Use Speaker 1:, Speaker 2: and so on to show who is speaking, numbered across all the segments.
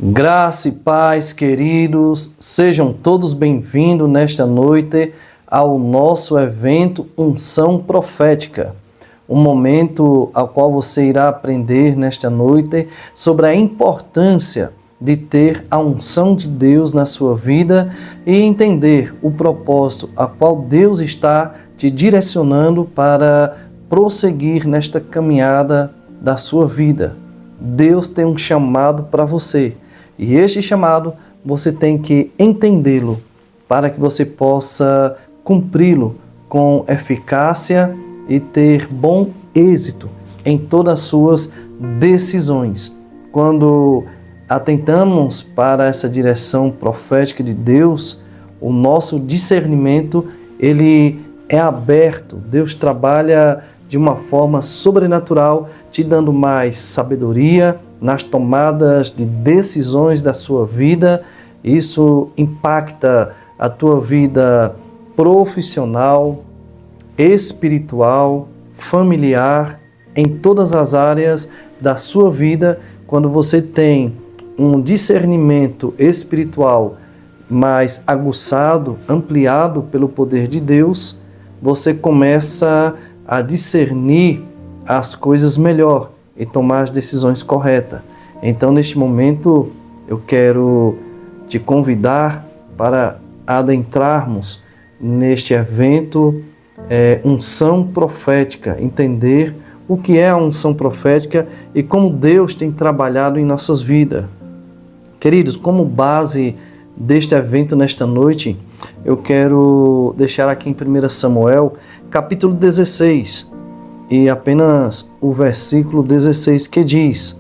Speaker 1: Graça e paz, queridos, sejam todos bem-vindos nesta noite ao nosso evento Unção Profética, um momento ao qual você irá aprender nesta noite sobre a importância de ter a unção de Deus na sua vida e entender o propósito a qual Deus está te direcionando para prosseguir nesta caminhada da sua vida. Deus tem um chamado para você. E este chamado você tem que entendê-lo para que você possa cumpri-lo com eficácia e ter bom êxito em todas as suas decisões. Quando atentamos para essa direção profética de Deus, o nosso discernimento ele é aberto. Deus trabalha de uma forma sobrenatural, te dando mais sabedoria nas tomadas de decisões da sua vida. Isso impacta a tua vida profissional, espiritual, familiar, em todas as áreas da sua vida. Quando você tem um discernimento espiritual mais aguçado, ampliado pelo poder de Deus, você começa a discernir as coisas melhor e tomar as decisões corretas. Então, neste momento, eu quero te convidar para adentrarmos neste evento Unção Profética, entender o que é a unção profética e como Deus tem trabalhado em nossas vidas. Queridos, como base deste evento nesta noite, eu quero deixar aqui em 1 Samuel, capítulo 16, e apenas o versículo 16 que diz: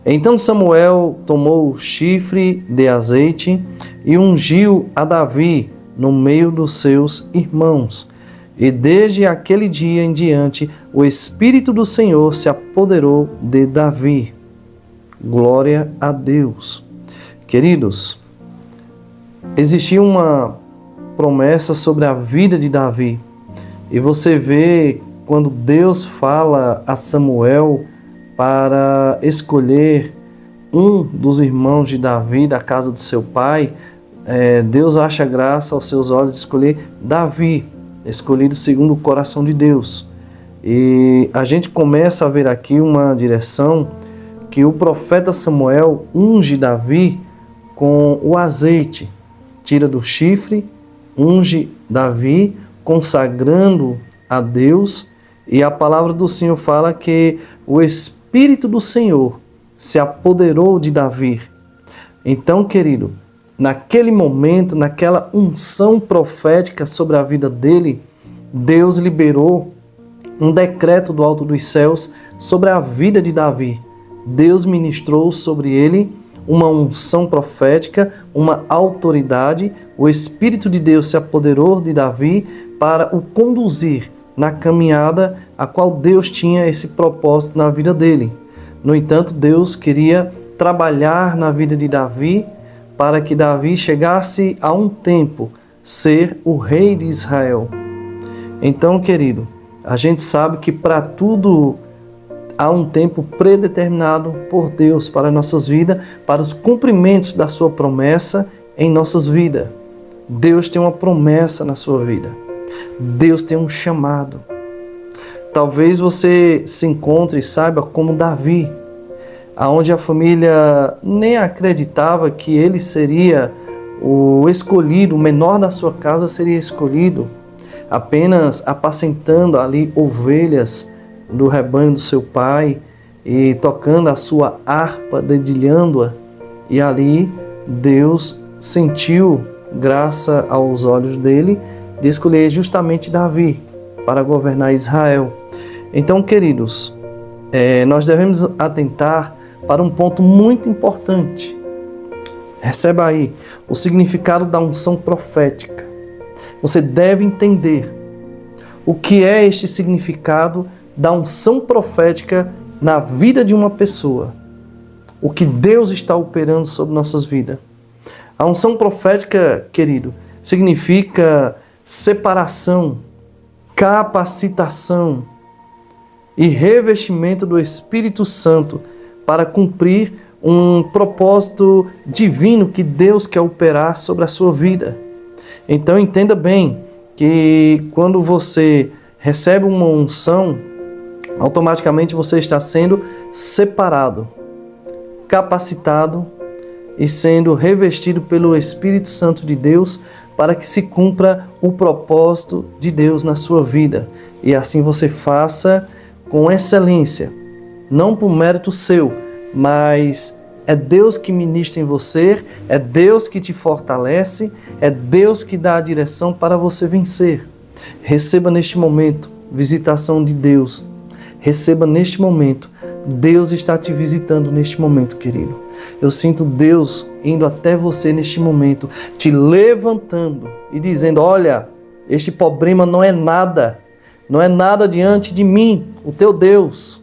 Speaker 1: Então Samuel tomou o chifre de azeite e ungiu a Davi no meio dos seus irmãos. E desde aquele dia em diante, o Espírito do Senhor se apoderou de Davi. Glória a Deus. Queridos, existia uma promessa sobre a vida de Davi. E você vê quando Deus fala a Samuel para escolher um dos irmãos de Davi, da casa de seu pai, Deus acha graça aos seus olhos de escolher Davi, escolhido segundo o coração de Deus. E a gente começa a ver aqui uma direção que o profeta Samuel unge Davi com o azeite, tira do chifre, unge Davi, consagrando a Deus. E a palavra do Senhor fala que o Espírito do Senhor se apoderou de Davi. Então, querido, naquele momento, naquela unção profética sobre a vida dele, Deus liberou um decreto do alto dos céus sobre a vida de Davi. Deus ministrou sobre ele uma unção profética, uma autoridade. O Espírito de Deus se apoderou de Davi para o conduzir na caminhada a qual Deus tinha esse propósito na vida dele. No entanto, Deus queria trabalhar na vida de Davi para que Davi chegasse a um tempo ser o rei de Israel. Então, querido, a gente sabe que para tudo há um tempo predeterminado por Deus para nossas vidas, para os cumprimentos da sua promessa em nossas vidas. Deus tem uma promessa na sua vida. Deus tem um chamado. Talvez você se encontre e saiba como Davi, aonde a família nem acreditava que ele seria o escolhido, o menor da sua casa seria escolhido, apenas apacentando ali ovelhas do rebanho do seu pai e tocando a sua harpa, dedilhando-a. E ali Deus sentiu graça aos olhos dele de escolher justamente Davi para governar Israel. Então, queridos, nós devemos atentar para um ponto muito importante. Receba aí o significado da unção profética. Você deve entender o que é este significado da unção profética na vida de uma pessoa. O que Deus está operando sobre nossas vidas. A unção profética, querido, significa separação, capacitação e revestimento do Espírito Santo para cumprir um propósito divino que Deus quer operar sobre a sua vida. Então entenda bem que quando você recebe uma unção, automaticamente você está sendo separado, capacitado e sendo revestido pelo Espírito Santo de Deus para que se cumpra o propósito de Deus na sua vida. E assim você faça com excelência, não por mérito seu, mas é Deus que ministra em você, é Deus que te fortalece, é Deus que dá a direção para você vencer. Receba neste momento visitação de Deus. Receba neste momento. Deus está te visitando neste momento, querido. Eu sinto Deus indo até você neste momento, te levantando e dizendo: olha, este problema não é nada diante de mim, o teu Deus.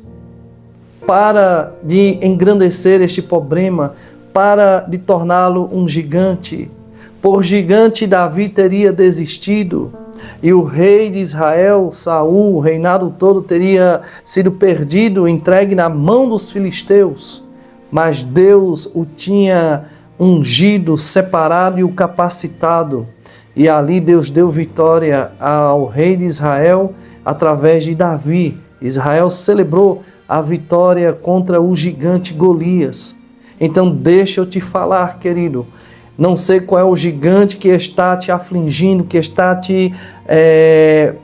Speaker 1: Para de engrandecer este problema, para de torná-lo um gigante. Por gigante Davi teria desistido, e o rei de Israel, Saul, o reinado todo teria sido perdido, entregue na mão dos filisteus. Mas Deus o tinha ungido, separado e o capacitado. E ali Deus deu vitória ao rei de Israel através de Davi. Israel celebrou a vitória contra o gigante Golias. Então deixa eu te falar, querido. Não sei qual é o gigante que está te afligindo, que está te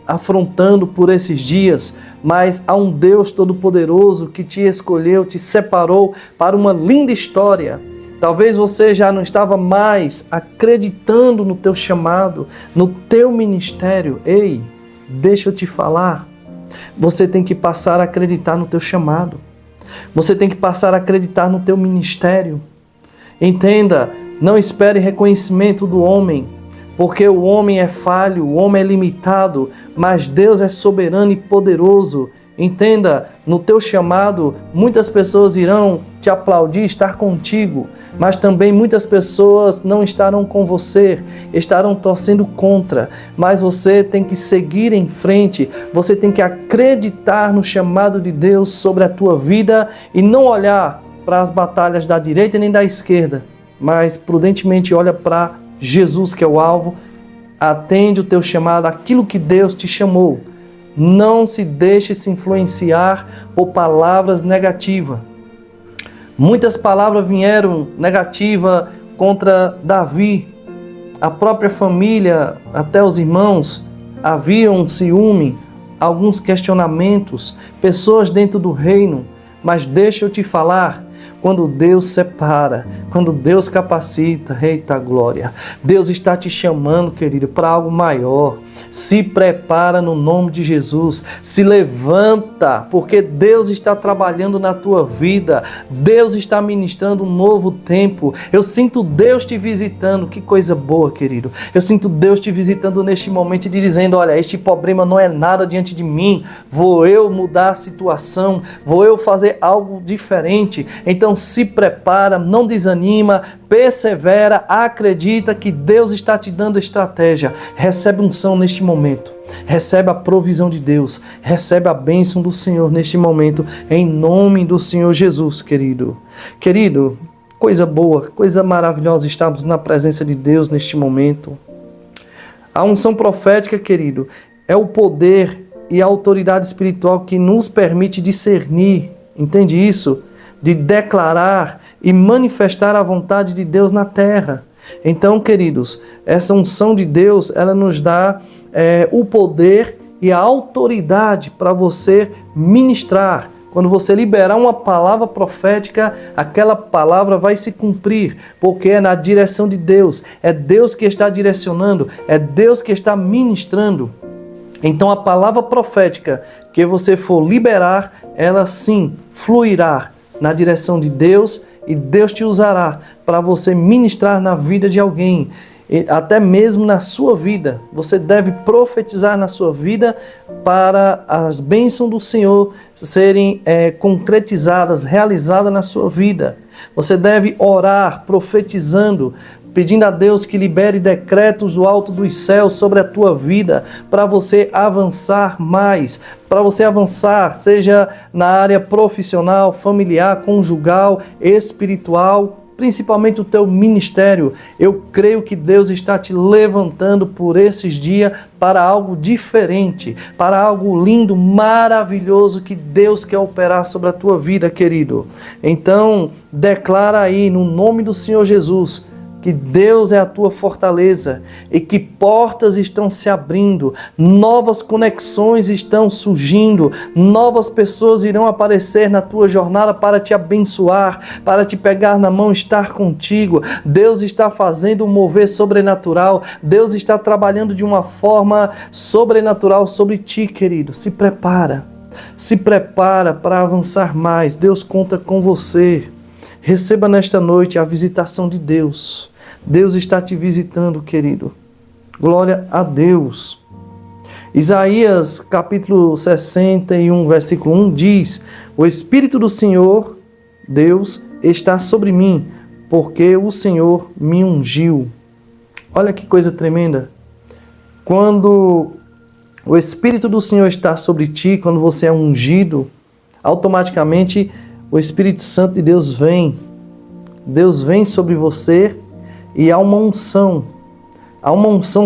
Speaker 1: afrontando por esses dias, mas há um Deus Todo-Poderoso que te escolheu, te separou para uma linda história. Talvez você já não estava mais acreditando no teu chamado, no teu ministério. Ei, deixa eu te falar. Você tem que passar a acreditar no teu chamado. Você tem que passar a acreditar no teu ministério. Entenda, não espere reconhecimento do homem, porque o homem é falho, o homem é limitado, mas Deus é soberano e poderoso. Entenda, no teu chamado, muitas pessoas irão te aplaudir, estar contigo, mas também muitas pessoas não estarão com você, estarão torcendo contra, mas você tem que seguir em frente, você tem que acreditar no chamado de Deus sobre a tua vida e não olhar para as batalhas da direita nem da esquerda, mas prudentemente olha para Jesus, que é o alvo, atende o teu chamado, aquilo que Deus te chamou. Não se deixe se influenciar por palavras negativas. Muitas palavras vieram negativas contra Davi. A própria família, até os irmãos, havia um ciúme, alguns questionamentos, pessoas dentro do reino. Mas deixa eu te falar, quando Deus separa, quando Deus capacita, eita glória, Deus está te chamando, querido, para algo maior. Se prepara no nome de Jesus, se levanta, porque Deus está trabalhando na tua vida, Deus está ministrando um novo tempo. Eu sinto Deus te visitando, que coisa boa, querido. Eu sinto Deus te visitando neste momento e te dizendo: olha, este problema não é nada diante de mim, vou eu mudar a situação, vou eu fazer algo diferente. Então se prepara, não desanima, persevera, acredita que Deus está te dando estratégia. Recebe unção neste momento, recebe a provisão de Deus, recebe a bênção do Senhor neste momento, em nome do Senhor Jesus, querido. Querido, coisa boa, coisa maravilhosa, estamos na presença de Deus neste momento. A unção profética, querido, é o poder e a autoridade espiritual que nos permite discernir, entende isso? De declarar e manifestar a vontade de Deus na terra. Então, queridos, essa unção de Deus, ela nos dá o poder e a autoridade para você ministrar. Quando você liberar uma palavra profética, aquela palavra vai se cumprir, porque é na direção de Deus. É Deus que está direcionando, é Deus que está ministrando. Então, a palavra profética que você for liberar, ela sim fluirá na direção de Deus, e Deus te usará para você ministrar na vida de alguém, até mesmo na sua vida. Você deve profetizar na sua vida para as bênçãos do Senhor serem concretizadas, realizadas na sua vida. Você deve orar profetizando pedindo a Deus que libere decretos do alto dos céus sobre a tua vida, para você avançar mais, para você avançar, seja na área profissional, familiar, conjugal, espiritual, principalmente o teu ministério. Eu creio que Deus está te levantando por esses dias para algo diferente, para algo lindo, maravilhoso que Deus quer operar sobre a tua vida, querido. Então, declara aí no nome do Senhor Jesus que Deus é a tua fortaleza e que portas estão se abrindo, novas conexões estão surgindo, novas pessoas irão aparecer na tua jornada para te abençoar, para te pegar na mão, estar contigo. Deus está fazendo um mover sobrenatural, Deus está trabalhando de uma forma sobrenatural sobre ti, querido. Se prepara para avançar mais. Deus conta com você. Receba nesta noite a visitação de Deus. Deus está te visitando, querido. Glória a Deus. Isaías capítulo 61, versículo 1 diz: o Espírito do Senhor, Deus, está sobre mim, porque o Senhor me ungiu. Olha que coisa tremenda. Quando o Espírito do Senhor está sobre ti, quando você é ungido, automaticamente o Espírito Santo de Deus vem. Deus vem sobre você e há uma unção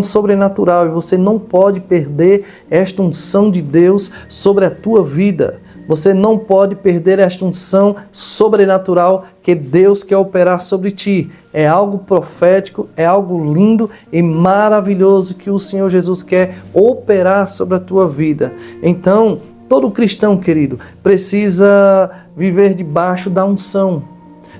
Speaker 1: sobrenatural, e você não pode perder esta unção de Deus sobre a tua vida. Você não pode perder esta unção sobrenatural que Deus quer operar sobre ti. É algo profético, é algo lindo e maravilhoso que o Senhor Jesus quer operar sobre a tua vida. Então, todo cristão, querido, precisa viver debaixo da unção.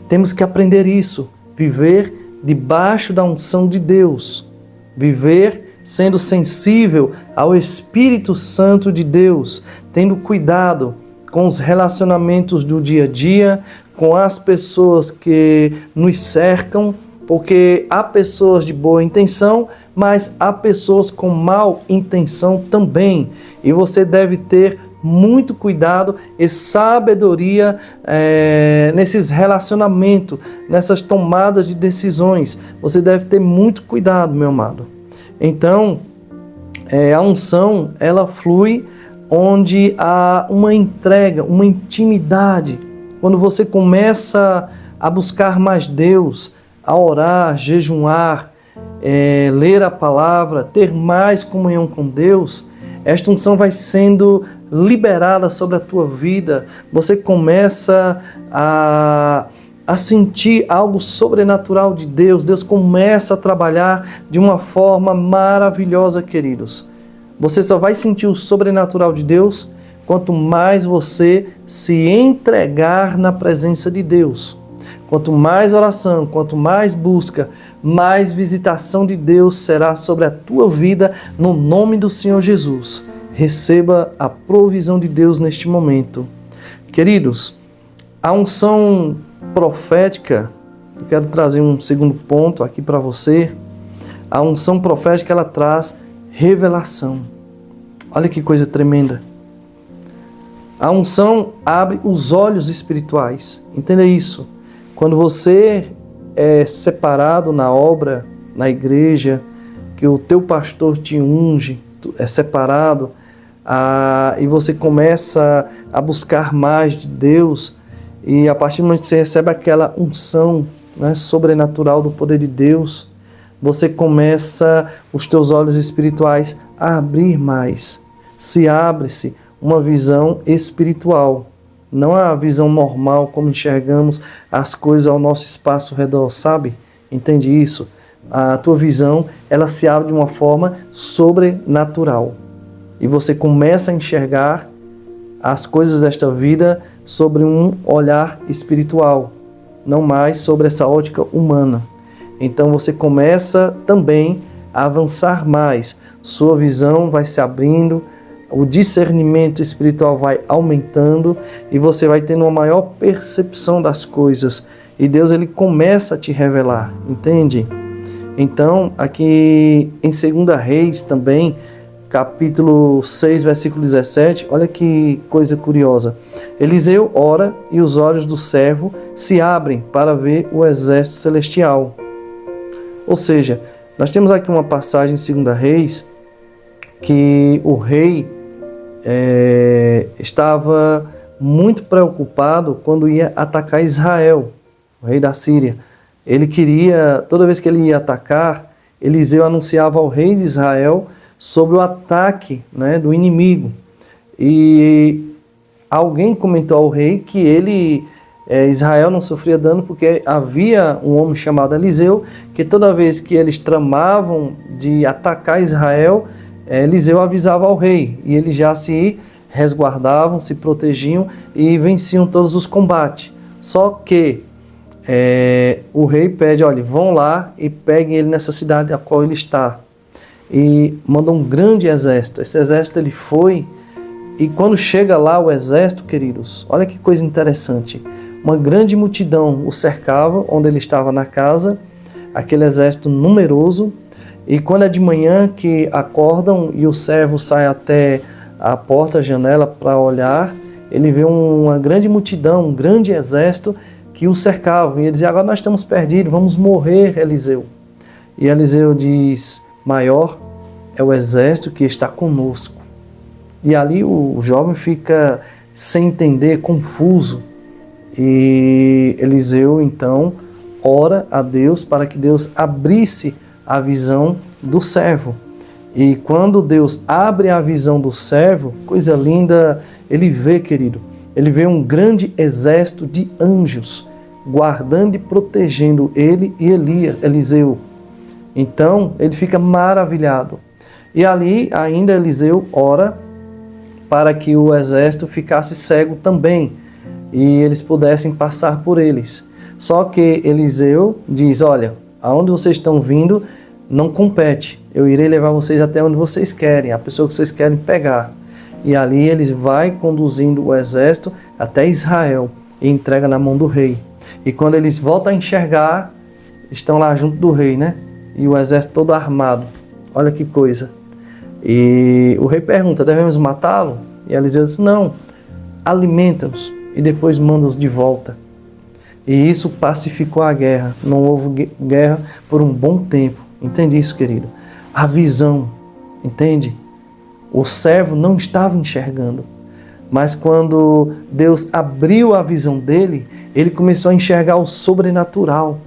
Speaker 1: Temos que aprender isso, viver debaixo da unção de Deus, viver sendo sensível ao Espírito Santo de Deus, tendo cuidado com os relacionamentos do dia a dia, com as pessoas que nos cercam, porque há pessoas de boa intenção, mas há pessoas com mal intenção também, e você deve ter muito cuidado e sabedoria nesses relacionamentos, nessas tomadas de decisões. Você deve ter muito cuidado, meu amado. Então, a unção, ela flui onde há uma entrega, uma intimidade. Quando você começa a buscar mais Deus, a orar, jejuar, ler a palavra, ter mais comunhão com Deus, esta unção vai sendo liberada sobre a tua vida. Você começa a sentir algo sobrenatural de Deus. Deus começa a trabalhar de uma forma maravilhosa, queridos. Você só vai sentir o sobrenatural de Deus quanto mais você se entregar na presença de Deus. Quanto mais oração, quanto mais busca, mais visitação de Deus será sobre a tua vida, no nome do Senhor Jesus. Receba a provisão de Deus neste momento. Queridos, a unção profética, eu quero trazer um segundo ponto aqui para você. A unção profética, ela traz revelação. Olha que coisa tremenda. A unção abre os olhos espirituais. Entenda isso. Quando você é separado na obra, na igreja, que o teu pastor te unge, é separado, e você começa a buscar mais de Deus, e a partir do momento que você recebe aquela unção, né, sobrenatural do poder de Deus, você começa, os teus olhos espirituais a abrir mais. Se abre-se uma visão espiritual. Não é a visão normal como enxergamos as coisas ao nosso espaço ao redor, sabe? Entende isso? A tua visão, ela se abre de uma forma sobrenatural. E você começa a enxergar as coisas desta vida sobre um olhar espiritual, não mais sobre essa ótica humana. Então você começa também a avançar mais. Sua visão vai se abrindo, o discernimento espiritual vai aumentando e você vai tendo uma maior percepção das coisas. E Deus, ele começa a te revelar, entende? Então, aqui em 2 Reis também, capítulo 6, versículo 17, olha que coisa curiosa. Eliseu ora e os olhos do servo se abrem para ver o exército celestial. Ou seja, nós temos aqui uma passagem em 2 Reis que o rei estava muito preocupado quando ia atacar Israel, o rei da Síria. Ele queria, toda vez que ele ia atacar, Eliseu anunciava ao rei de Israel sobre o ataque, né, do inimigo. E alguém comentou ao rei que Israel não sofria dano porque havia um homem chamado Eliseu, que toda vez que eles tramavam de atacar Israel, Eliseu avisava ao rei, e eles já se resguardavam, se protegiam e venciam todos os combates. Só que o rei pede, olha, vão lá e peguem ele nessa cidade a qual ele está. E manda um grande exército. Esse exército ele foi, e quando chega lá o exército, queridos, olha que coisa interessante. Uma grande multidão o cercava, onde ele estava na casa, aquele exército numeroso. E quando é de manhã que acordam e o servo sai até a porta, a janela para olhar, ele vê uma grande multidão, um grande exército que o cercavam. E ele dizia, agora nós estamos perdidos, vamos morrer, Eliseu. E Eliseu diz, maior é o exército que está conosco. E ali o jovem fica sem entender, confuso. E Eliseu então ora a Deus para que Deus abrisse a visão do servo. E quando Deus abre a visão do servo, coisa linda, ele vê, querido, ele vê um grande exército de anjos guardando e protegendo ele e Eliseu. Então ele fica maravilhado. E ali ainda Eliseu ora para que o exército ficasse cego também e eles pudessem passar por eles. Só que Eliseu diz, olha, aonde vocês estão vindo não compete, eu irei levar vocês até onde vocês querem, a pessoa que vocês querem pegar. E ali eles vai conduzindo o exército até Israel e entrega na mão do rei. E quando eles voltam a enxergar, estão lá junto do rei, né? E o exército todo armado. Olha que coisa. E o rei pergunta, devemos matá-lo? E Eliseu diz, não, alimenta-nos e depois manda-os de volta. E isso pacificou a guerra. Não houve guerra por um bom tempo. Entende isso, querido? A visão, entende? O servo não estava enxergando. Mas quando Deus abriu a visão dele, ele começou a enxergar o sobrenatural.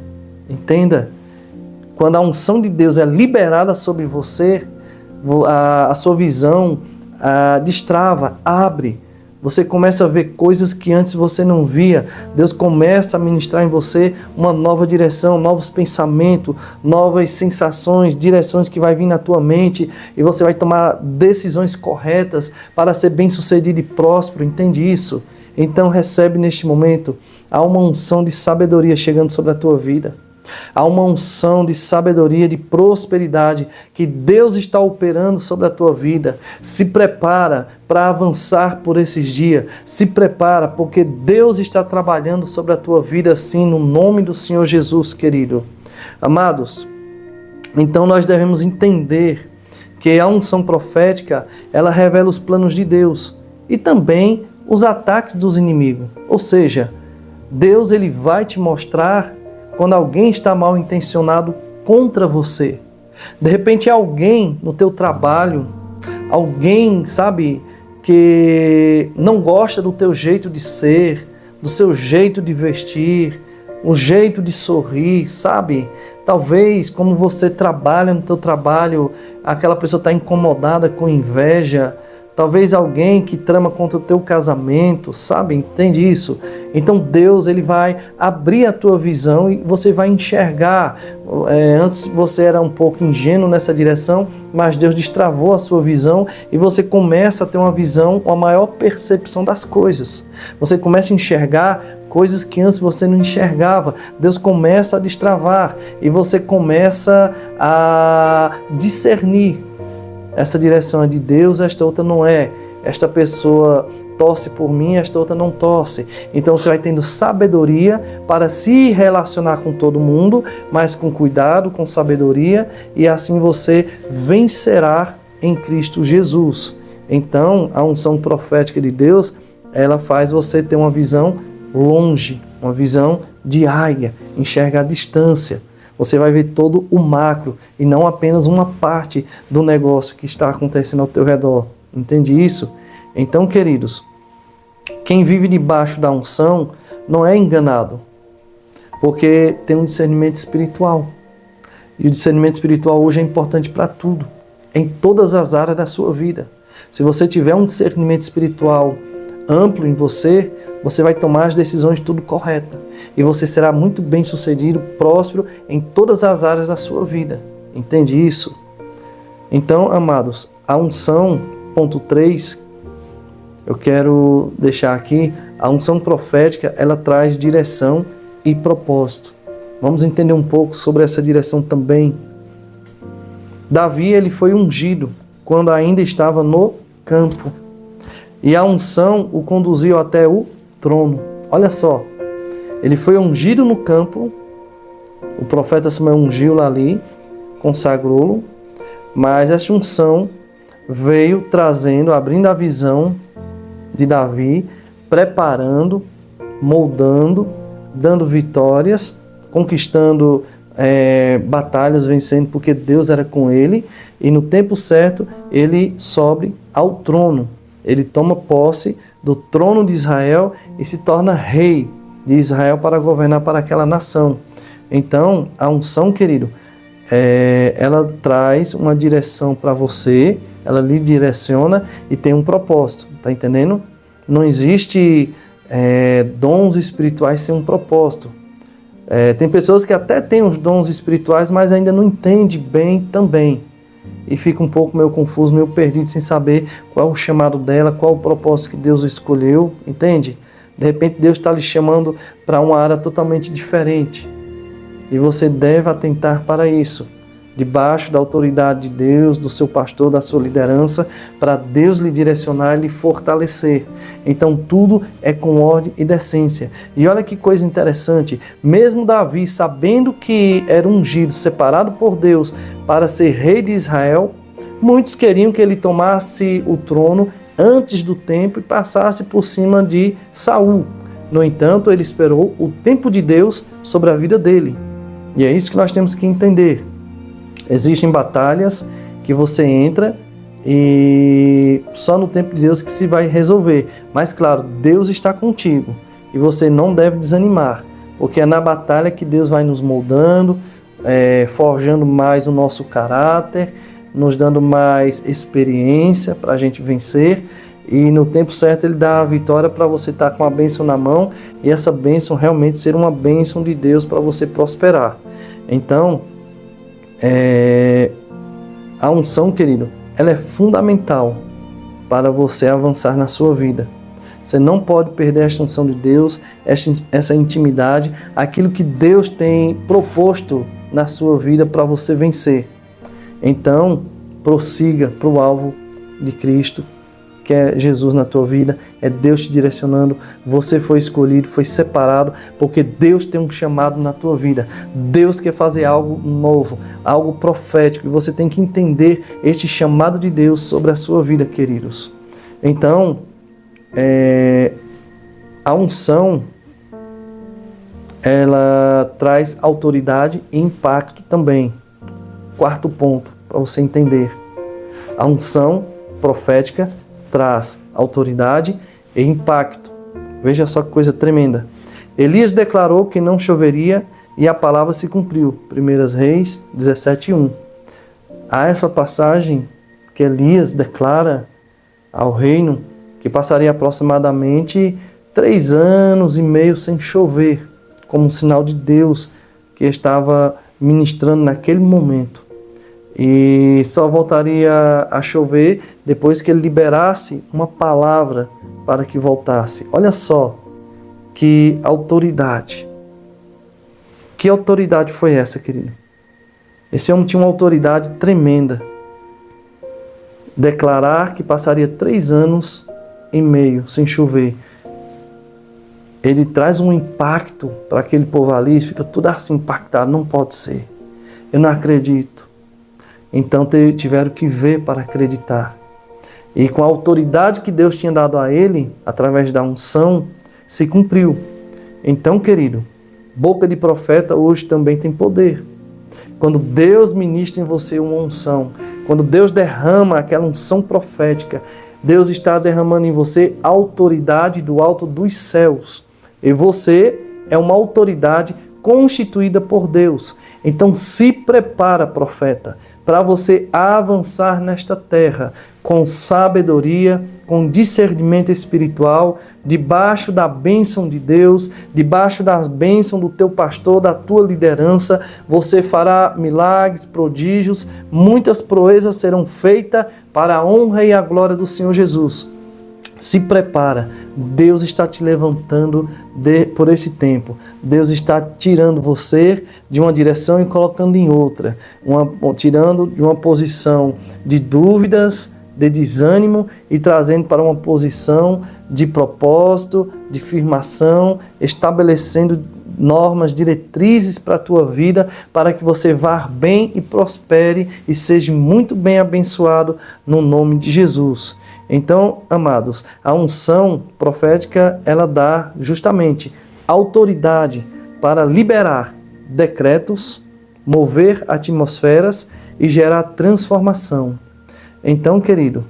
Speaker 1: Entenda? Quando a unção de Deus é liberada sobre você, a sua visão destrava, abre. Você começa a ver coisas que antes você não via. Deus começa a ministrar em você uma nova direção, novos pensamentos, novas sensações, direções que vai vir na tua mente e você vai tomar decisões corretas para ser bem-sucedido e próspero. Entende isso? Então recebe neste momento, há uma unção de sabedoria chegando sobre a tua vida. Há uma unção de sabedoria, de prosperidade que Deus está operando sobre a tua vida. Se prepara para avançar por esses dias. Se prepara porque Deus está trabalhando sobre a tua vida assim, no nome do Senhor Jesus, querido. Amados, então nós devemos entender que a unção profética, ela revela os planos de Deus e também os ataques dos inimigos. Ou seja, Deus ele vai te mostrar quando alguém está mal intencionado contra você. De repente é alguém no teu trabalho, alguém, sabe, que não gosta do teu jeito de ser, do seu jeito de vestir, o jeito de sorrir, sabe? Talvez, como você trabalha no teu trabalho, aquela pessoa está incomodada com inveja. Talvez alguém que trama contra o teu casamento, sabe? Entende isso? Então Deus ele vai abrir a tua visão e você vai enxergar. Antes você era um pouco ingênuo nessa direção, mas Deus destravou a sua visão e você começa a ter uma visão, uma maior percepção das coisas. Você começa a enxergar coisas que antes você não enxergava. Deus começa a destravar e você começa a discernir. Essa direção é de Deus, esta outra não é. Esta pessoa torce por mim, esta outra não torce. Então você vai tendo sabedoria para se relacionar com todo mundo, mas com cuidado, com sabedoria, e assim você vencerá em Cristo Jesus. Então a unção profética de Deus, ela faz você ter uma visão longe, uma visão de águia, enxerga a distância. Você vai ver todo o macro e não apenas uma parte do negócio que está acontecendo ao teu redor. Entende isso? Então, queridos, quem vive debaixo da unção não é enganado, porque tem um discernimento espiritual. E o discernimento espiritual hoje é importante para tudo, em todas as áreas da sua vida. Se você tiver um discernimento espiritual amplo em você, você vai tomar as decisões tudo corretas. E você será muito bem sucedido, próspero em todas as áreas da sua vida. Entende isso? Então, amados, a unção, ponto 3, eu quero deixar aqui, a unção profética, ela traz direção e propósito. Vamos entender um pouco sobre essa direção também. Davi, ele foi ungido quando ainda estava no campo. E a unção o conduziu até o trono. Olha só, ele foi ungido no campo, o profeta Samuel ungiu-lo ali, consagrou-lo, mas essa unção veio trazendo, abrindo a visão de Davi, preparando, moldando, dando vitórias, conquistando batalhas, vencendo, porque Deus era com ele, e no tempo certo ele sobe ao trono. Ele toma posse do trono de Israel e se torna rei de Israel para governar para aquela nação. Então, a unção, querido, ela traz uma direção para você, ela lhe direciona e tem um propósito, tá entendendo? Não existe dons espirituais sem um propósito. Tem pessoas que até têm os dons espirituais, mas ainda não entendem bem também. E fica um pouco meio confuso, meio perdido, sem saber qual é o chamado dela, qual o propósito que Deus escolheu, entende? De repente Deus está lhe chamando para uma área totalmente diferente. E você deve atentar para isso, debaixo da autoridade de Deus, do seu pastor, da sua liderança, para Deus lhe direcionar e lhe fortalecer. Então tudo é com ordem e decência. E olha que coisa interessante, mesmo Davi, sabendo que era ungido, separado por Deus para ser rei de Israel, muitos queriam que ele tomasse o trono antes do tempo e passasse por cima de Saul. No entanto, ele esperou o tempo de Deus sobre a vida dele. E é isso que nós temos que entender. Existem batalhas que você entra e só no tempo de Deus que se vai resolver. Mas claro, Deus está contigo e você não deve desanimar, porque é na batalha que Deus vai nos moldando, forjando mais o nosso caráter, nos dando mais experiência para a gente vencer. E no tempo certo Ele dá a vitória para você estar com a bênção na mão e essa bênção realmente ser uma bênção de Deus para você prosperar. Então, a unção, querido, ela é fundamental para você avançar na sua vida. Você não pode perder esta unção de Deus, essa intimidade, aquilo que Deus tem proposto na sua vida para você vencer. Então, prossiga para o alvo de Cristo, que é Jesus na tua vida, é Deus te direcionando, você foi escolhido, foi separado, porque Deus tem um chamado na tua vida. Deus quer fazer algo novo, algo profético, e você tem que entender este chamado de Deus sobre a sua vida, queridos. Então, a unção, ela traz autoridade e impacto também. Quarto ponto, para você entender. A unção profética traz autoridade e impacto. Veja só que coisa tremenda. Elias declarou que não choveria e a palavra se cumpriu. 1 Reis 17:1. Há essa passagem que Elias declara ao reino que passaria aproximadamente 3 anos e meio sem chover, como um sinal de Deus que estava ministrando naquele momento. E só voltaria a chover depois que ele liberasse uma palavra para que voltasse. Olha só que autoridade. Que autoridade foi essa, querido? Esse homem tinha uma autoridade tremenda. Declarar que passaria 3 anos e meio sem chover. Ele traz um impacto para aquele povo ali, fica tudo assim impactado. Não pode ser. Eu não acredito. Então tiveram que ver para acreditar. E com a autoridade que Deus tinha dado a ele, através da unção, se cumpriu. Então, querido, boca de profeta hoje também tem poder. Quando Deus ministra em você uma unção, quando Deus derrama aquela unção profética, Deus está derramando em você a autoridade do alto dos céus. E você é uma autoridade constituída por Deus. Então se prepara, profeta, para você avançar nesta terra com sabedoria, com discernimento espiritual, debaixo da bênção de Deus, debaixo da bênção do teu pastor, da tua liderança. Você fará milagres, prodígios, muitas proezas serão feitas para a honra e a glória do Senhor Jesus. Se prepara, Deus está te levantando por esse tempo. Deus está tirando você de uma direção e colocando em outra. Tirando de uma posição de dúvidas, de desânimo e trazendo para uma posição de propósito, de firmação, estabelecendo normas, diretrizes para a tua vida, para que você vá bem e prospere e seja muito bem abençoado no nome de Jesus. Então, amados, a unção profética, ela dá justamente autoridade para liberar decretos, mover atmosferas e gerar transformação. Então, querido,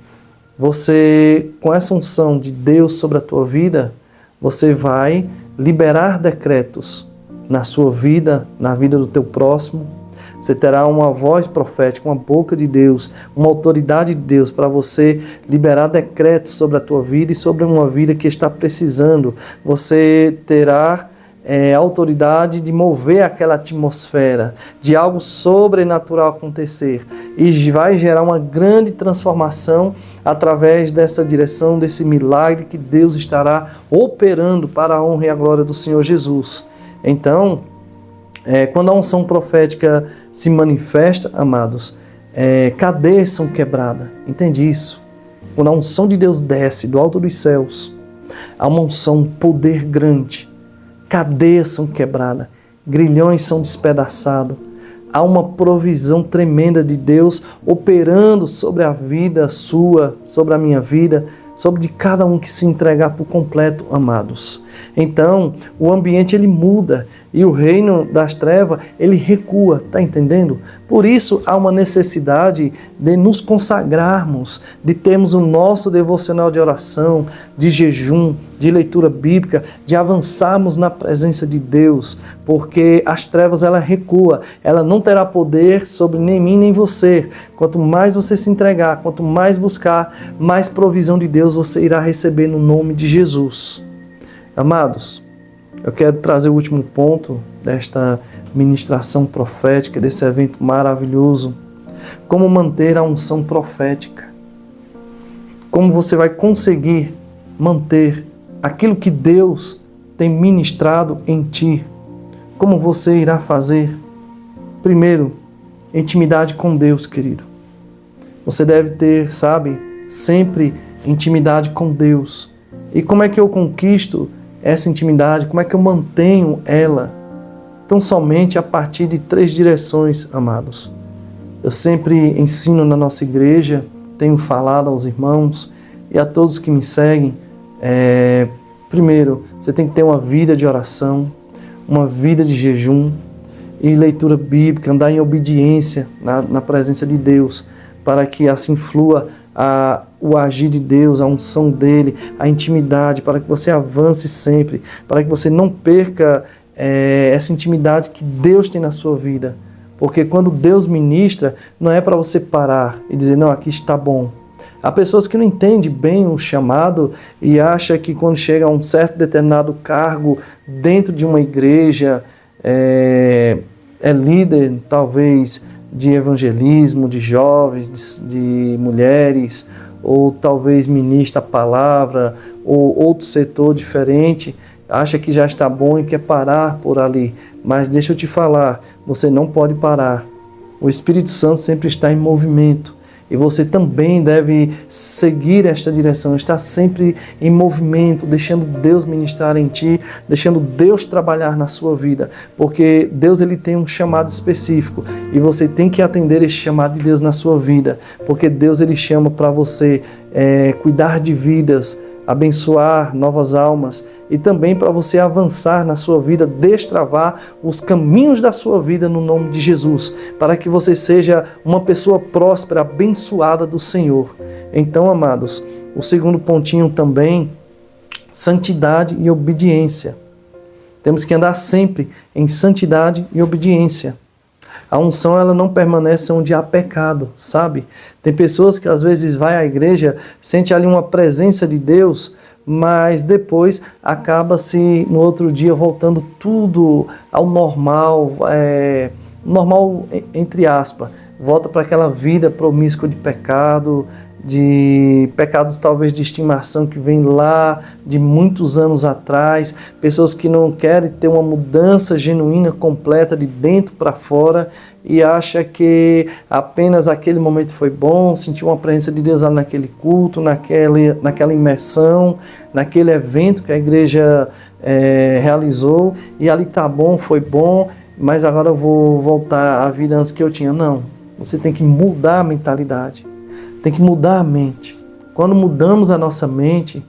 Speaker 1: você, com essa unção de Deus sobre a tua vida, você vai liberar decretos na sua vida, na vida do teu próximo. Você terá uma voz profética, uma boca de Deus, uma autoridade de Deus para você liberar decretos sobre a tua vida e sobre uma vida que está precisando. Você terá autoridade de mover aquela atmosfera, de algo sobrenatural acontecer, e vai gerar uma grande transformação através dessa direção, desse milagre que Deus estará operando para a honra e a glória do Senhor Jesus. Então, quando a unção profética se manifesta, amados, cadeias são quebradas. Entende isso? Quando a unção de Deus desce do alto dos céus, há uma unção, um poder grande. Cadeias são quebradas, grilhões são despedaçados. Há uma provisão tremenda de Deus operando sobre a vida sua, sobre a minha vida, sobre de cada um que se entregar por completo, amados. Então, o ambiente ele muda e o reino das trevas ele recua, tá entendendo? Por isso há uma necessidade de nos consagrarmos, de termos o nosso devocional de oração, de jejum, de leitura bíblica, de avançarmos na presença de Deus, porque as trevas ela recua, ela não terá poder sobre nem mim nem você. Quanto mais você se entregar, quanto mais buscar, mais provisão de Deus você irá receber no nome de Jesus. Amados, eu quero trazer o último ponto desta ministração profética, desse evento maravilhoso. Como manter a unção profética? Como você vai conseguir manter aquilo que Deus tem ministrado em ti? Como você irá fazer? Primeiro, intimidade com Deus, querido. Você deve ter, sempre intimidade com Deus. E como é que eu conquisto essa intimidade? Como é que eu mantenho ela? Então, somente a partir de 3 direções, amados. Eu sempre ensino na nossa igreja, tenho falado aos irmãos e a todos que me seguem. Primeiro, você tem que ter uma vida de oração, uma vida de jejum e leitura bíblica, andar em obediência na presença de Deus, para que assim flua o agir de Deus, a unção dele, a intimidade, para que você avance sempre, para que você não perca essa intimidade que Deus tem na sua vida. Porque quando Deus ministra, não é para você parar e dizer, não, aqui está bom. Há pessoas que não entendem bem o chamado e acham que quando chega a um certo determinado cargo dentro de uma igreja, é líder, talvez, de evangelismo, de jovens, de mulheres, ou talvez ministra a palavra, ou outro setor diferente, acha que já está bom e quer parar por ali. Mas deixa eu te falar, você não pode parar. O Espírito Santo sempre está em movimento. E você também deve seguir esta direção, estar sempre em movimento, deixando Deus ministrar em ti, deixando Deus trabalhar na sua vida, porque Deus ele tem um chamado específico e você tem que atender esse chamado de Deus na sua vida, porque Deus ele chama para você cuidar de vidas, abençoar novas almas e também para você avançar na sua vida, destravar os caminhos da sua vida no nome de Jesus, para que você seja uma pessoa próspera, abençoada do Senhor. Então, amados, o segundo pontinho também, santidade e obediência. Temos que andar sempre em santidade e obediência. A unção, ela não permanece onde há pecado, sabe? Tem pessoas que às vezes vai à igreja, sente ali uma presença de Deus, mas depois acaba-se no outro dia voltando tudo ao normal, normal entre aspas, volta para aquela vida promíscua de pecado, de pecados talvez de estimação que vem lá de muitos anos atrás, pessoas que não querem ter uma mudança genuína, completa, de dentro para fora, e acha que apenas aquele momento foi bom, sentiu uma presença de Deus lá naquele culto, naquela imersão, naquele evento que a igreja realizou, e ali tá bom, foi bom, mas agora eu vou voltar à vida antes que eu tinha. Não, você tem que mudar a mentalidade. Tem que mudar a mente. Quando mudamos a nossa mente,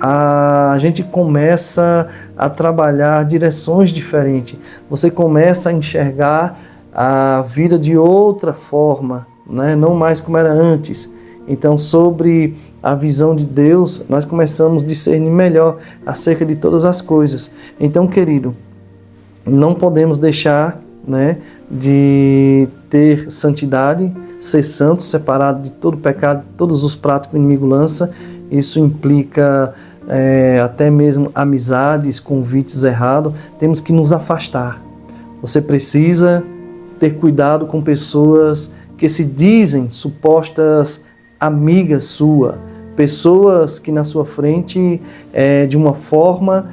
Speaker 1: a gente começa a trabalhar direções diferentes. Você começa a enxergar a vida de outra forma, né? Não mais como era antes. Então, sobre a visão de Deus, nós começamos a discernir melhor acerca de todas as coisas. Então, querido, não podemos deixar, né, de ter santidade, ser santo, separado de todo pecado, de todos os pratos que o inimigo lança. Isso implica até mesmo amizades, convites errados. Temos que nos afastar. Você precisa ter cuidado com pessoas que se dizem supostas amigas sua, pessoas que na sua frente de uma forma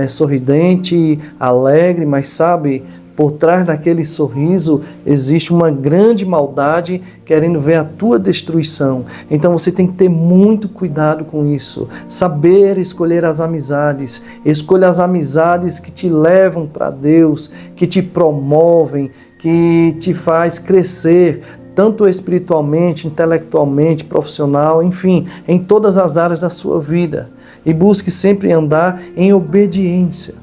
Speaker 1: sorridente, alegre, mas sabe, por trás daquele sorriso existe uma grande maldade querendo ver a tua destruição. Então você tem que ter muito cuidado com isso. Saber escolher as amizades. Escolha as amizades que te levam para Deus, que te promovem, que te faz crescer, tanto espiritualmente, intelectualmente, profissional, enfim, em todas as áreas da sua vida. E busque sempre andar em obediência.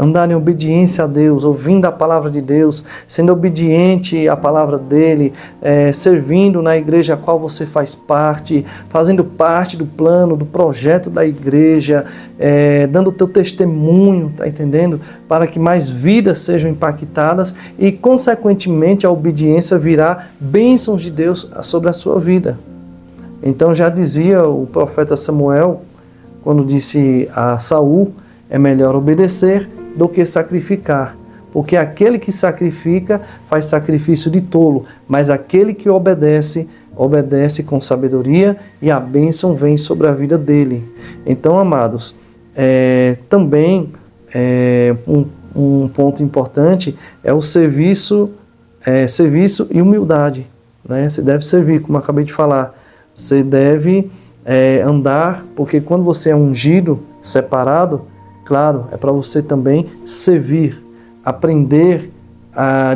Speaker 1: Andar em obediência a Deus, ouvindo a palavra de Deus, sendo obediente à palavra dEle, servindo na igreja a qual você faz parte, fazendo parte do plano, do projeto da igreja, dando o teu testemunho, tá entendendo? Para que mais vidas sejam impactadas e, consequentemente, a obediência virá bênçãos de Deus sobre a sua vida. Então já dizia o profeta Samuel, quando disse a Saul, é melhor obedecer do que sacrificar, porque aquele que sacrifica faz sacrifício de tolo, mas aquele que obedece, obedece com sabedoria e a bênção vem sobre a vida dele. Então, amados, também um ponto importante é o serviço e humildade, né? Você deve servir, como eu acabei de falar, você deve andar, porque quando você é ungido, separado, claro, é para você também servir, aprender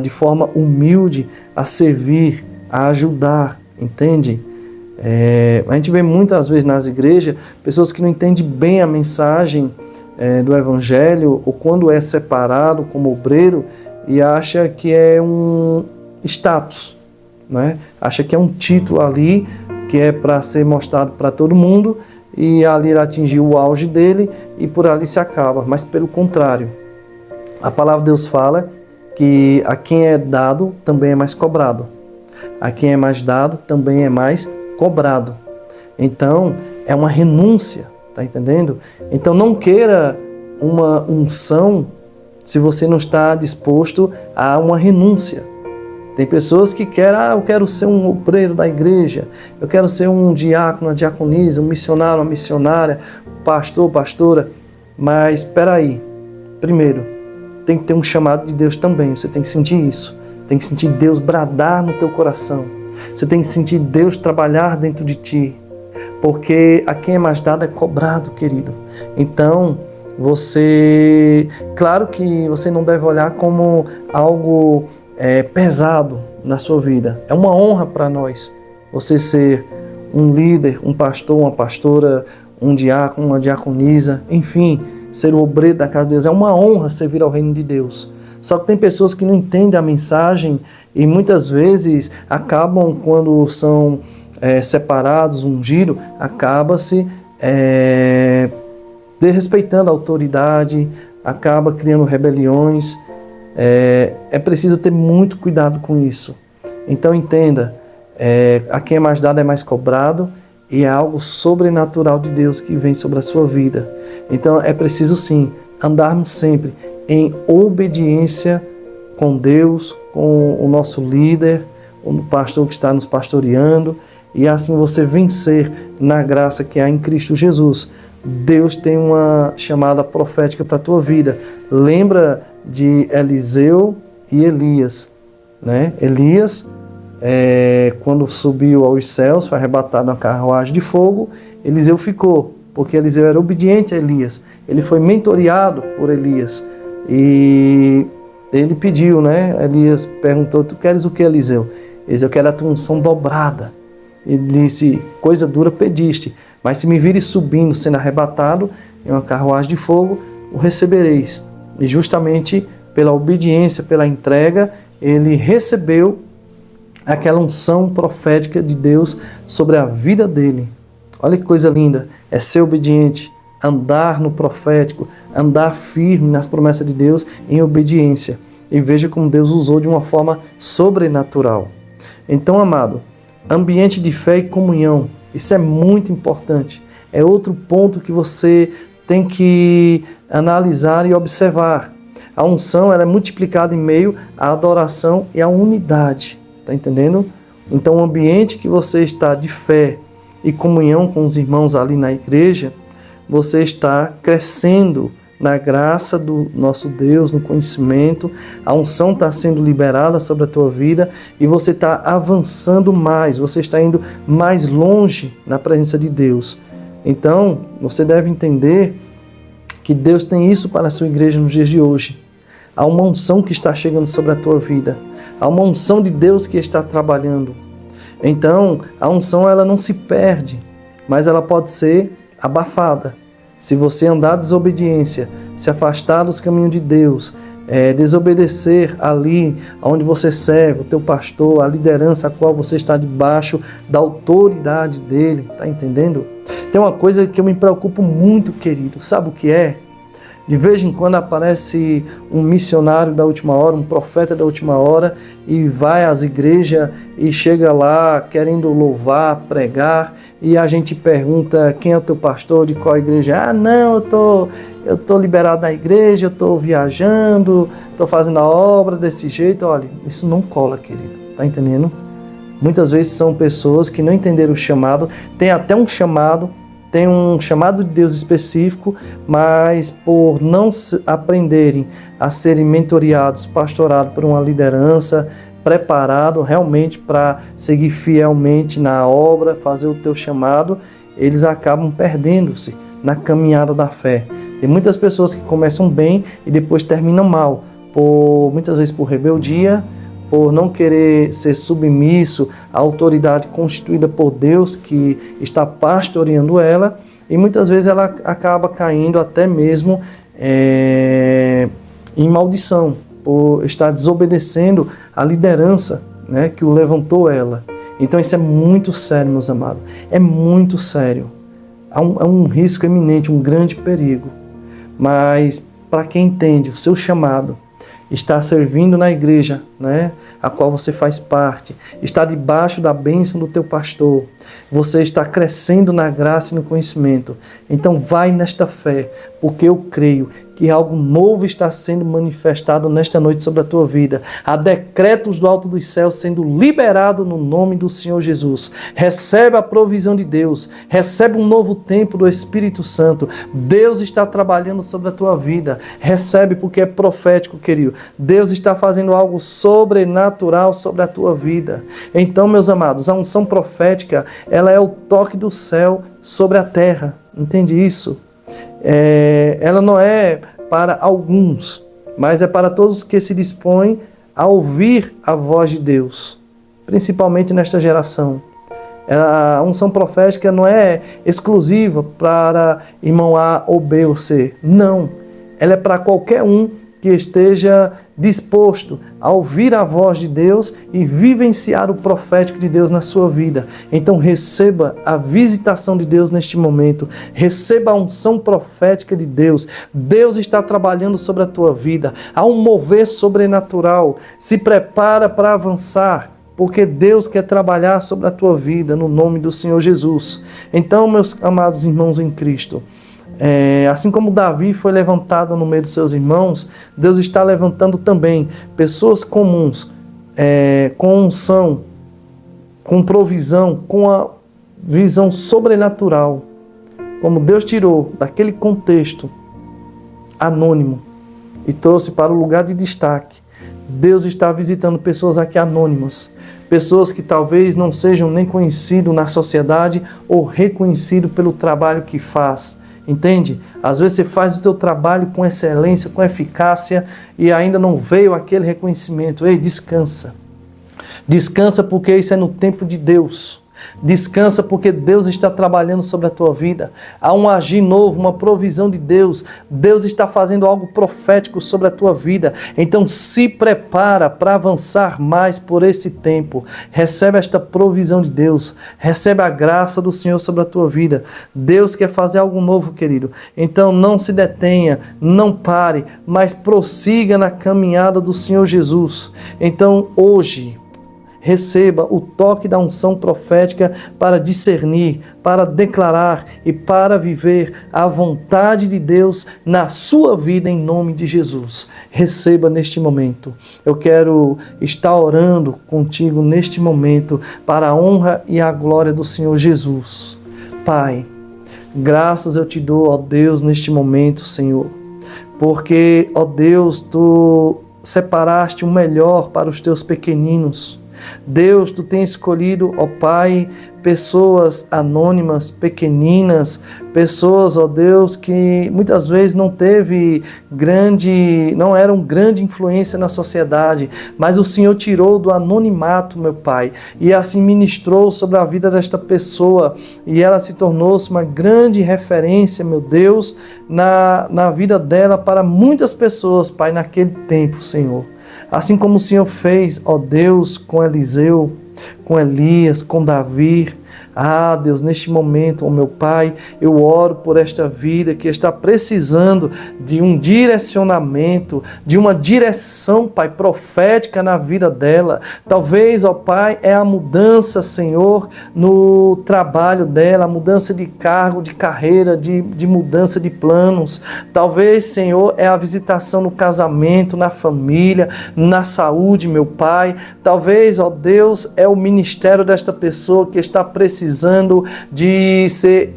Speaker 1: de forma humilde a servir, a ajudar, entende? A gente vê muitas vezes nas igrejas pessoas que não entendem bem a mensagem do Evangelho, ou quando é separado como obreiro e acha que é um status, né? Acha que é um título ali que é para ser mostrado para todo mundo, e ali ele atingiu o auge dele e por ali se acaba. Mas pelo contrário, a palavra de Deus fala que a quem é dado também é mais cobrado. A quem é mais dado também é mais cobrado. Então é uma renúncia, tá entendendo? Então não queira uma unção se você não está disposto a uma renúncia. Tem pessoas que querem, eu quero ser um obreiro da igreja, eu quero ser um diácono, uma diaconisa, um missionário, uma missionária, pastor, pastora. Mas espera aí, primeiro, tem que ter um chamado de Deus também, você tem que sentir isso. Tem que sentir Deus bradar no teu coração. Você tem que sentir Deus trabalhar dentro de ti. Porque a quem é mais dado é cobrado, querido. Então, claro que você não deve olhar como algo pesado na sua vida. É uma honra para nós você ser um líder, um pastor, uma pastora, um diácono, uma diaconisa, enfim, ser o obreiro da casa de Deus. É uma honra servir ao reino de Deus. Só que tem pessoas que não entendem a mensagem e muitas vezes acabam, quando são separados, ungidos, acaba-se desrespeitando a autoridade, acaba criando rebeliões. É preciso ter muito cuidado com isso. Então entenda, a quem é mais dado é mais cobrado, e é algo sobrenatural de Deus que vem sobre a sua vida. Então é preciso sim andarmos sempre em obediência com Deus, com o nosso líder, o pastor que está nos pastoreando, e assim você vencer na graça que há em Cristo Jesus. Deus tem uma chamada profética para a tua vida. Lembra de Eliseu e Elias, né? Elias, quando subiu aos céus, foi arrebatado na carruagem de fogo. Eliseu ficou, porque Eliseu era obediente a Elias. Ele foi mentoreado por Elias. E ele pediu, né? Elias perguntou: tu queres o que, Eliseu? Eliseu: eu quero a tua unção dobrada. Ele disse: coisa dura pediste, mas se me vires subindo, sendo arrebatado em uma carruagem de fogo, o recebereis. E justamente pela obediência, pela entrega, ele recebeu aquela unção profética de Deus sobre a vida dele. Olha que coisa linda, é ser obediente, andar no profético, andar firme nas promessas de Deus em obediência. E veja como Deus usou de uma forma sobrenatural. Então, amado, ambiente de fé e comunhão, isso é muito importante. É outro ponto que você tem que analisar e observar. A unção, ela é multiplicada em meio à adoração e à unidade. Está entendendo? Então, o ambiente que você está de fé e comunhão com os irmãos ali na igreja, você está crescendo na graça do nosso Deus, no conhecimento, a unção está sendo liberada sobre a tua vida e você está avançando mais, você está indo mais longe na presença de Deus. Então, você deve entender que Deus tem isso para a sua igreja nos dias de hoje. Há uma unção que está chegando sobre a tua vida. Há uma unção de Deus que está trabalhando. Então, a unção, ela não se perde, mas ela pode ser abafada. Se você andar desobediência, se afastar dos caminhos de Deus, desobedecer ali onde você serve, o teu pastor, a liderança a qual você está debaixo da autoridade dele, tá entendendo? Tem uma coisa que eu me preocupo muito, querido, sabe o que é? De vez em quando aparece um missionário da última hora, um profeta da última hora, e vai às igrejas e chega lá querendo louvar, pregar, e a gente pergunta: quem é o teu pastor, de qual igreja? Ah, não, eu tô liberado da igreja, eu estou viajando, estou fazendo a obra desse jeito. Olha, isso não cola, querido, tá entendendo? Muitas vezes são pessoas que não entenderam o chamado, tem até um chamado, tem um chamado de Deus específico, mas por não aprenderem a serem mentoreados, pastorados por uma liderança, preparado realmente para seguir fielmente na obra, fazer o teu chamado, eles acabam perdendo-se na caminhada da fé. Tem muitas pessoas que começam bem e depois terminam mal, muitas vezes por rebeldia, por não querer ser submisso à autoridade constituída por Deus que está pastoreando ela, e muitas vezes ela acaba caindo até mesmo em maldição, por estar desobedecendo a liderança, né, que o levantou ela. Então isso é muito sério, meus amados, é muito sério. Há um risco iminente, um grande perigo, mas para quem entende o seu chamado, está servindo na igreja, né, a qual você faz parte, está debaixo da bênção do teu pastor, você está crescendo na graça e no conhecimento, então vai nesta fé, porque eu creio que algo novo está sendo manifestado nesta noite sobre a tua vida. Há decretos do alto dos céus sendo liberados no nome do Senhor Jesus. Recebe a provisão de Deus, recebe um novo tempo do Espírito Santo. Deus está trabalhando sobre a tua vida. Recebe, porque é profético, querido. Deus está fazendo algo sobrenatural sobre a tua vida. Então, meus amados, a unção profética, ela é o toque do céu sobre a terra. Entende isso? Ela não é para alguns, mas é para todos que se dispõem a ouvir a voz de Deus, principalmente nesta geração. A unção profética não é exclusiva para irmão A ou B ou C. Não. Ela é para qualquer um que esteja disposto a ouvir a voz de Deus e vivenciar o profético de Deus na sua vida. Então receba a visitação de Deus neste momento, receba a unção profética de Deus. Deus está trabalhando sobre a tua vida, há um mover sobrenatural. Se prepara para avançar, porque Deus quer trabalhar sobre a tua vida no nome do Senhor Jesus. Então, meus amados irmãos em Cristo, assim como Davi foi levantado no meio dos seus irmãos, Deus está levantando também pessoas comuns, com unção, com provisão, com a visão sobrenatural. Como Deus tirou daquele contexto anônimo e trouxe para o lugar de destaque, Deus está visitando pessoas aqui anônimas, pessoas que talvez não sejam nem conhecidas na sociedade ou reconhecidas pelo trabalho que faz. Entende? Às vezes você faz o teu trabalho com excelência, com eficácia e ainda não veio aquele reconhecimento. Ei, descansa. Descansa porque isso é no tempo de Deus. Descansa porque Deus está trabalhando sobre a tua vida. Há um agir novo, uma provisão de Deus. Deus está fazendo algo profético sobre a tua vida. Então se prepara para avançar mais por esse tempo. Recebe esta provisão de Deus. Recebe a graça do Senhor sobre a tua vida. Deus quer fazer algo novo, querido. Então não se detenha, não pare, mas prossiga na caminhada do Senhor Jesus. Então hoje, receba o toque da unção profética para discernir, para declarar e para viver a vontade de Deus na sua vida em nome de Jesus. Receba neste momento. Eu quero estar orando contigo neste momento para a honra e a glória do Senhor Jesus. Pai, graças eu te dou, ó Deus, neste momento, Senhor, porque, ó Deus, tu separaste o melhor para os teus pequeninos. Deus, tu tens escolhido, ó Pai, pessoas anônimas, pequeninas, pessoas, ó Deus, que muitas vezes não eram grande influência na sociedade, mas o Senhor tirou do anonimato, meu Pai, e assim ministrou sobre a vida desta pessoa, e ela se tornou-se uma grande referência, meu Deus, na vida dela para muitas pessoas, Pai, naquele tempo, Senhor. Assim como o Senhor fez, ó Deus, com Eliseu, com Elias, com Davi. Ah, Deus, neste momento, ó meu Pai, eu oro por esta vida que está precisando de um direcionamento, de uma direção, Pai, profética na vida dela. Talvez, ó Pai, é a mudança, Senhor, no trabalho dela, a mudança de cargo, de carreira, de mudança de planos. Talvez, Senhor, é a visitação no casamento, na família, na saúde, meu Pai. Talvez, ó Deus, é o ministério desta pessoa que está precisando de ser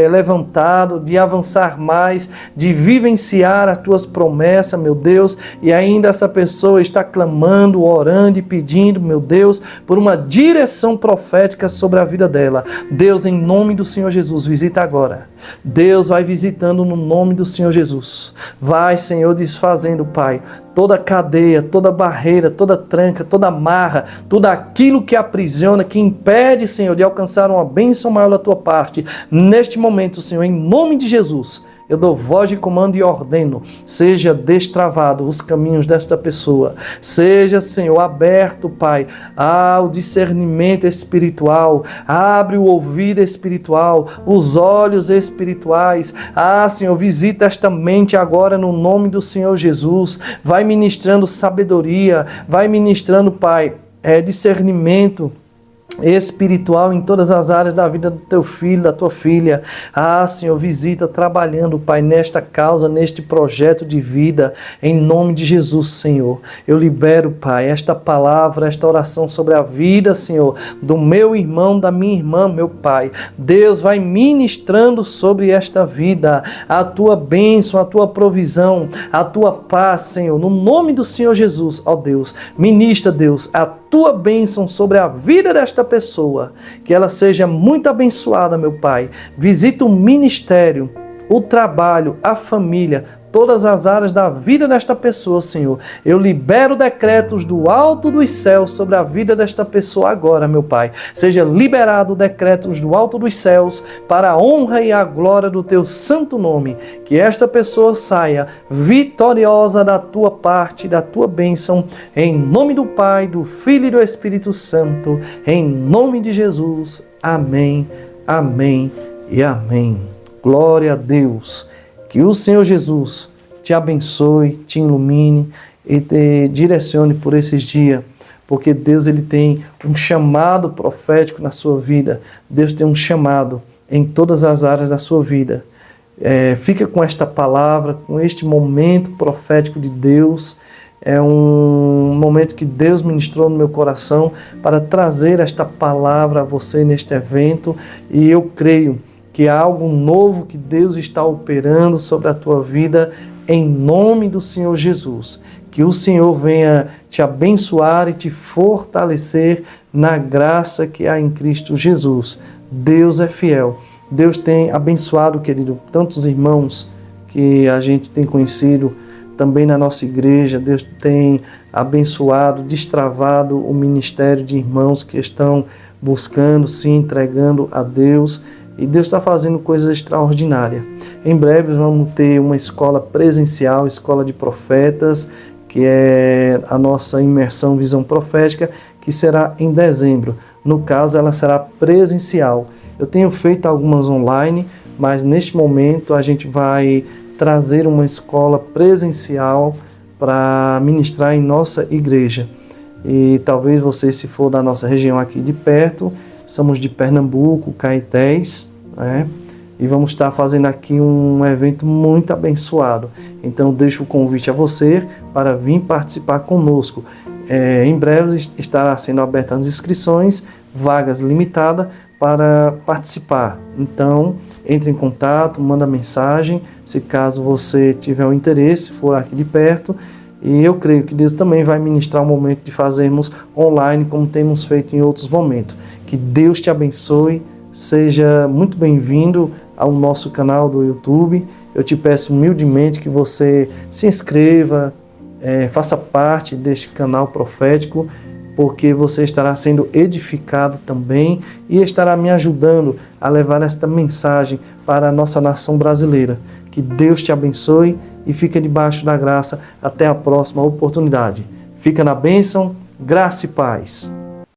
Speaker 1: levantado, de avançar mais, de vivenciar as tuas promessas, meu Deus, e ainda essa pessoa está clamando, orando e pedindo, meu Deus, por uma direção profética sobre a vida dela. Deus, em nome do Senhor Jesus, visita agora. Deus vai visitando no nome do Senhor Jesus. Vai, Senhor, desfazendo, Pai, toda cadeia, toda barreira, toda tranca, toda amarra, tudo aquilo que aprisiona, que impede, Senhor, de alcançar uma bênção maior da tua parte. Neste momento, Senhor, em nome de Jesus, eu dou voz de comando e ordeno, seja destravado os caminhos desta pessoa, seja, Senhor, aberto, Pai, ao discernimento espiritual, abre o ouvido espiritual, os olhos espirituais. Ah, Senhor, visita esta mente agora no nome do Senhor Jesus, vai ministrando sabedoria, vai ministrando, Pai, discernimento espiritual em todas as áreas da vida do teu filho, da tua filha. Ah, Senhor, visita trabalhando, Pai, nesta causa, neste projeto de vida, em nome de Jesus, Senhor. Eu libero, Pai, esta palavra, esta oração sobre a vida, Senhor, do meu irmão, da minha irmã, meu Pai. Deus vai ministrando sobre esta vida a tua bênção, a tua provisão, a tua paz, Senhor, no nome do Senhor Jesus, ó Deus. Ministra, Deus, a tua bênção sobre a vida desta pessoa, que ela seja muito abençoada, meu Pai. Visita o ministério, o trabalho, a família, todas as áreas da vida desta pessoa, Senhor. Eu libero decretos do alto dos céus sobre a vida desta pessoa agora, meu Pai. Seja liberado decretos do alto dos céus para a honra e a glória do Teu santo nome. Que esta pessoa saia vitoriosa da Tua parte, da Tua bênção, em nome do Pai, do Filho e do Espírito Santo, em nome de Jesus. Amém, amém e amém. Glória a Deus. Que o Senhor Jesus te abençoe, te ilumine e te direcione por esses dias, porque Deus ele tem um chamado profético na sua vida. Deus tem um chamado em todas as áreas da sua vida. Fica com esta palavra, com este momento profético de Deus. É um momento que Deus ministrou no meu coração para trazer esta palavra a você neste evento, e eu creio que há algo novo que Deus está operando sobre a tua vida, em nome do Senhor Jesus. Que o Senhor venha te abençoar e te fortalecer na graça que há em Cristo Jesus. Deus é fiel. Deus tem abençoado, querido, tantos irmãos que a gente tem conhecido também na nossa igreja. Deus tem abençoado, destravado o ministério de irmãos que estão buscando, se entregando a Deus. E Deus está fazendo coisas extraordinárias. Em breve vamos ter uma escola presencial, escola de profetas, que é a nossa imersão Visão Profética, que será em dezembro. No caso, ela será presencial. Eu tenho feito algumas online, mas neste momento a gente vai trazer uma escola presencial para ministrar em nossa igreja. E talvez você, se for da nossa região aqui de perto, somos de Pernambuco, Caetés, né? E vamos estar fazendo aqui um evento muito abençoado. Então deixo o convite a você para vir participar conosco. Em breve estará sendo abertas as inscrições, vagas limitadas para participar. Então entre em contato, manda mensagem, se caso você tiver um interesse, for aqui de perto. E eu creio que Deus também vai ministrar o momento de fazermos online, como temos feito em outros momentos. Que Deus te abençoe, seja muito bem-vindo ao nosso canal do YouTube. Eu te peço humildemente que você se inscreva, faça parte deste canal profético, porque você estará sendo edificado também e estará me ajudando a levar esta mensagem para a nossa nação brasileira. Que Deus te abençoe e fica debaixo da graça. Até a próxima oportunidade. Fica na bênção, graça e paz.